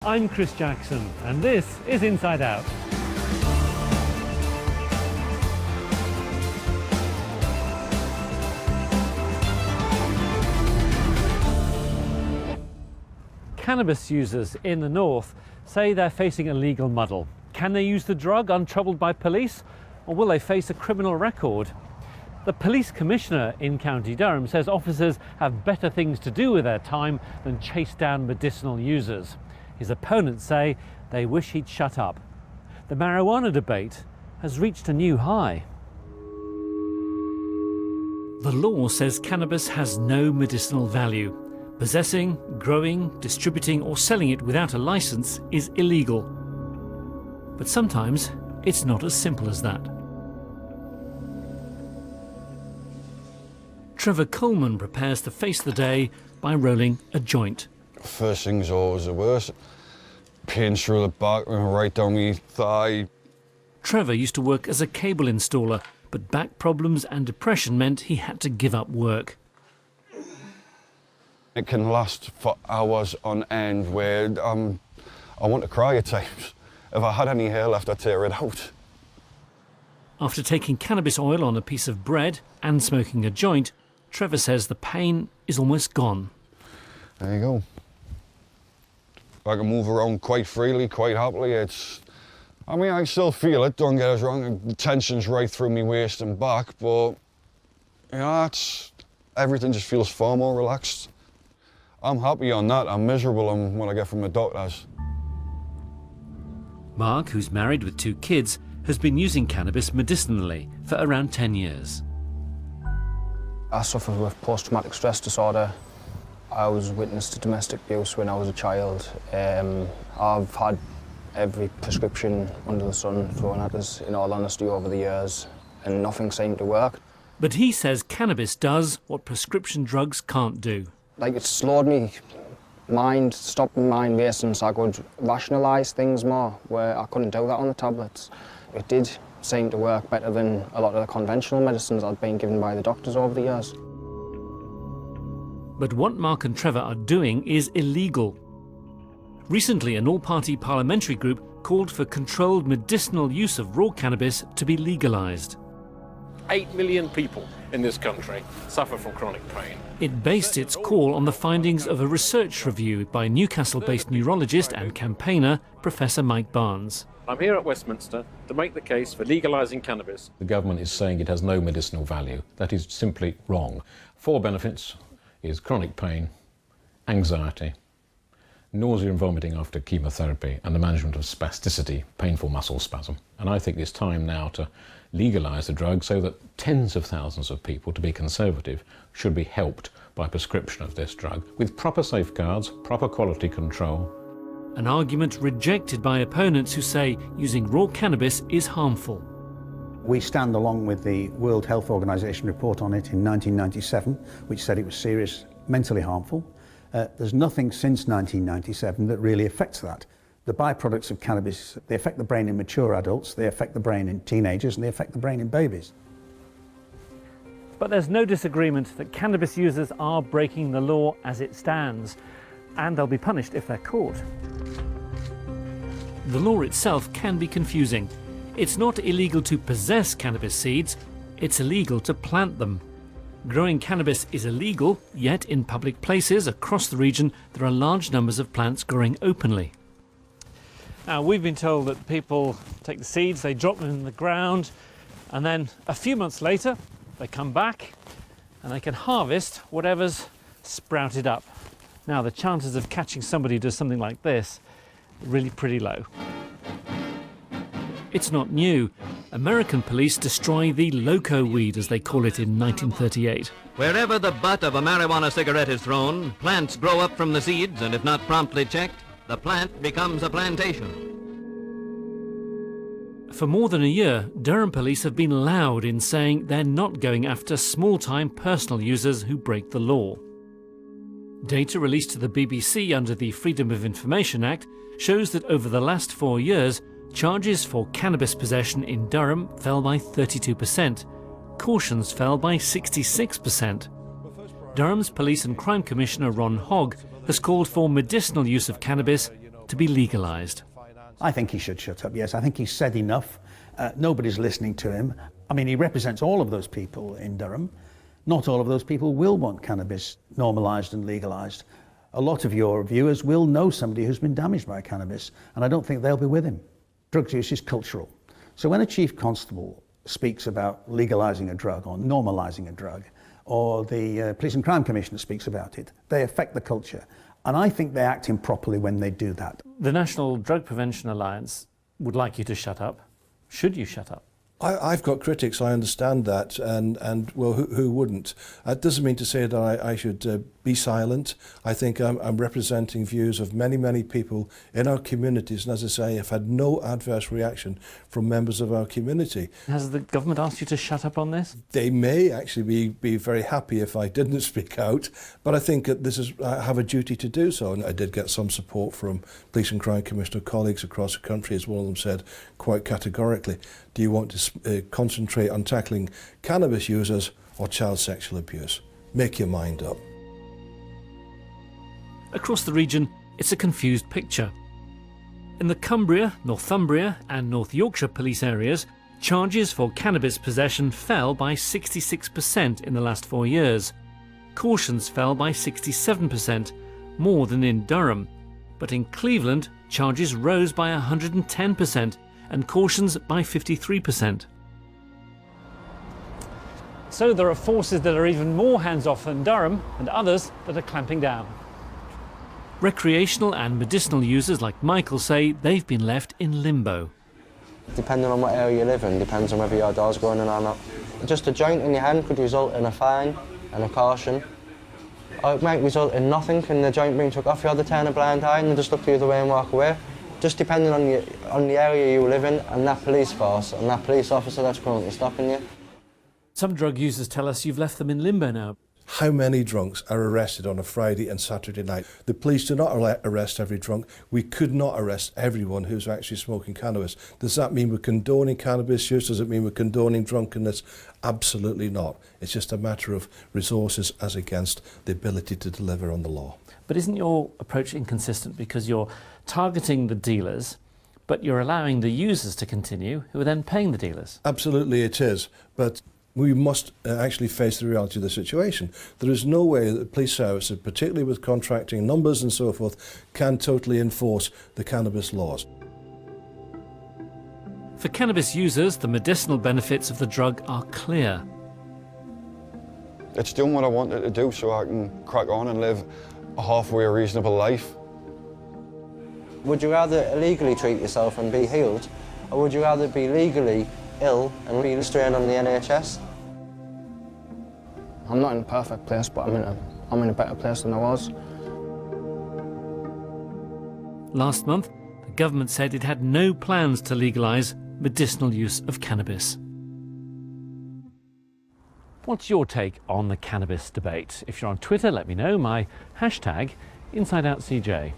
I'm Chris Jackson, and this is Inside Out. Cannabis users in the north say they're facing a legal muddle. Can they use the drug untroubled by police, or will they face a criminal record? The police commissioner in County Durham says officers have better things to do with their time than chase down medicinal users. His opponents say they wish he'd shut up. The marijuana debate has reached a new high. The law says cannabis has no medicinal value. Possessing, growing, distributing or selling it without a license is illegal. But sometimes it's not as simple as that. Trevor Coleman prepares to face the day by rolling a joint. First thing's always the worst. Pain through the back and right down my thigh. Trevor used to work as a cable installer, but back problems and depression meant he had to give up work. It can last for hours on end where I want to cry at times. If I had any hair left, I'd tear it out. After taking cannabis oil on a piece of bread and smoking a joint, Trevor says the pain is almost gone. There you go. I can move around quite freely, quite happily. I still feel it, don't get us wrong. The tension's right through my waist and back, but everything just feels far more relaxed. I'm happy on that. I'm miserable on what I get from the doctors. Mark, who's married with 2 kids, has been using cannabis medicinally for around 10 years. I suffer with post-traumatic stress disorder. I was witness to domestic abuse when I was a child. I've had every prescription under the sun thrown at us, in all honesty, over the years, and nothing seemed to work. But he says cannabis does what prescription drugs can't do. Like, it slowed me mind, stopped my mind racing so I could rationalise things more, where I couldn't do that on the tablets. It did seem to work better than a lot of the conventional medicines I'd been given by the doctors over the years. But what Mark and Trevor are doing is illegal. Recently, an all-party parliamentary group called for controlled medicinal use of raw cannabis to be legalised. 8 million people in this country suffer from chronic pain. It based its call on the findings of a research review by Newcastle-based neurologist and campaigner Professor Mike Barnes. I'm here at Westminster to make the case for legalising cannabis. The government is saying it has no medicinal value. That is simply wrong. 4 benefits is chronic pain, anxiety, nausea and vomiting after chemotherapy, and the management of spasticity, painful muscle spasm. And I think it's time now to legalise the drug so that tens of thousands of people, to be conservative, should be helped by prescription of this drug with proper safeguards, proper quality control. An argument rejected by opponents who say using raw cannabis is harmful. We stand along with the World Health Organization report on it in 1997, which said it was serious, mentally harmful. There's nothing since 1997 that really affects that. The byproducts of cannabis, they affect the brain in mature adults, they affect the brain in teenagers, and they affect the brain in babies. But there's no disagreement that cannabis users are breaking the law as it stands, and they'll be punished if they're caught. The law itself can be confusing. It's not illegal to possess cannabis seeds, it's illegal to plant them. Growing cannabis is illegal, yet in public places across the region there are large numbers of plants growing openly. Now, we've been told that people take the seeds, they drop them in the ground, and then a few months later they come back and they can harvest whatever's sprouted up. Now, the chances of catching somebody who does something like this are really pretty low. It's not new. American police destroy the loco weed, as they call it, in 1938. Wherever the butt of a marijuana cigarette is thrown, plants grow up from the seeds, and if not promptly checked, the plant becomes a plantation. For more than a year, Durham police have been loud in saying they're not going after small-time personal users who break the law. Data released to the BBC under the Freedom of Information Act shows that over the last 4 years, charges for cannabis possession in Durham fell by 32%. Cautions fell by 66%. Durham's Police and Crime Commissioner Ron Hogg has called for medicinal use of cannabis to be legalised. I think he should shut up, yes. I think he's said enough. Nobody's listening to him. I mean, he represents all of those people in Durham. Not all of those people will want cannabis normalised and legalised. A lot of your viewers will know somebody who's been damaged by cannabis, and I don't think they'll be with him. Drug use is cultural. So when a chief constable speaks about legalising a drug or normalising a drug, or the Police and Crime Commissioner speaks about it, they affect the culture. And I think they act improperly when they do that. The National Drug Prevention Alliance would like you to shut up. Should you shut up? I've got critics, I understand that, and well, who wouldn't? That doesn't mean to say that I should be silent. I think I'm representing views of many, many people in our communities, and as I say, I've had no adverse reaction from members of our community. Has the government asked you to shut up on this? They may actually be very happy if I didn't speak out, but I think that I have a duty to do so, and I did get some support from Police and Crime Commissioner colleagues across the country, as one of them said quite categorically, do you want to concentrate on tackling cannabis users or child sexual abuse? Make your mind up. Across the region, it's a confused picture. In the Cumbria, Northumbria and North Yorkshire police areas, charges for cannabis possession fell by 66% in the last 4 years. Cautions fell by 67%, more than in Durham. But in Cleveland, charges rose by 110% and cautions by 53%. So there are forces that are even more hands-off than Durham and others that are clamping down. Recreational and medicinal users like Michael say they've been left in limbo. Depending on what area you live in, depends on whether your door's going in or not. Just a joint in your hand could result in a fine and a caution. Or it might result in nothing and the joint being took off you, or they turn a blind eye and they just look the other way and walk away. Just depending on the area you live in and that police force and that police officer that's currently stopping you. Some drug users tell us you've left them in limbo now. How many drunks are arrested on a Friday and Saturday night? The police do not arrest every drunk. We could not arrest everyone who's actually smoking cannabis. Does that mean we're condoning cannabis use? Does it mean we're condoning drunkenness? Absolutely not. It's just a matter of resources as against the ability to deliver on the law. But isn't your approach inconsistent because you're targeting the dealers, but you're allowing the users to continue, who are then paying the dealers? Absolutely it is, but we must actually face the reality of the situation. There is no way that the police services, particularly with contracting numbers and so forth, can totally enforce the cannabis laws. For cannabis users, the medicinal benefits of the drug are clear. It's doing what I wanted to do so I can crack on and live a halfway reasonable life. Would you rather illegally treat yourself and be healed, or would you rather be legally ill and be strained on the NHS? I'm not in a perfect place, but I'm in a better place than I was. Last month, the government said it had no plans to legalise medicinal use of cannabis. What's your take on the cannabis debate? If you're on Twitter, let me know. My hashtag, InsideOutCJ.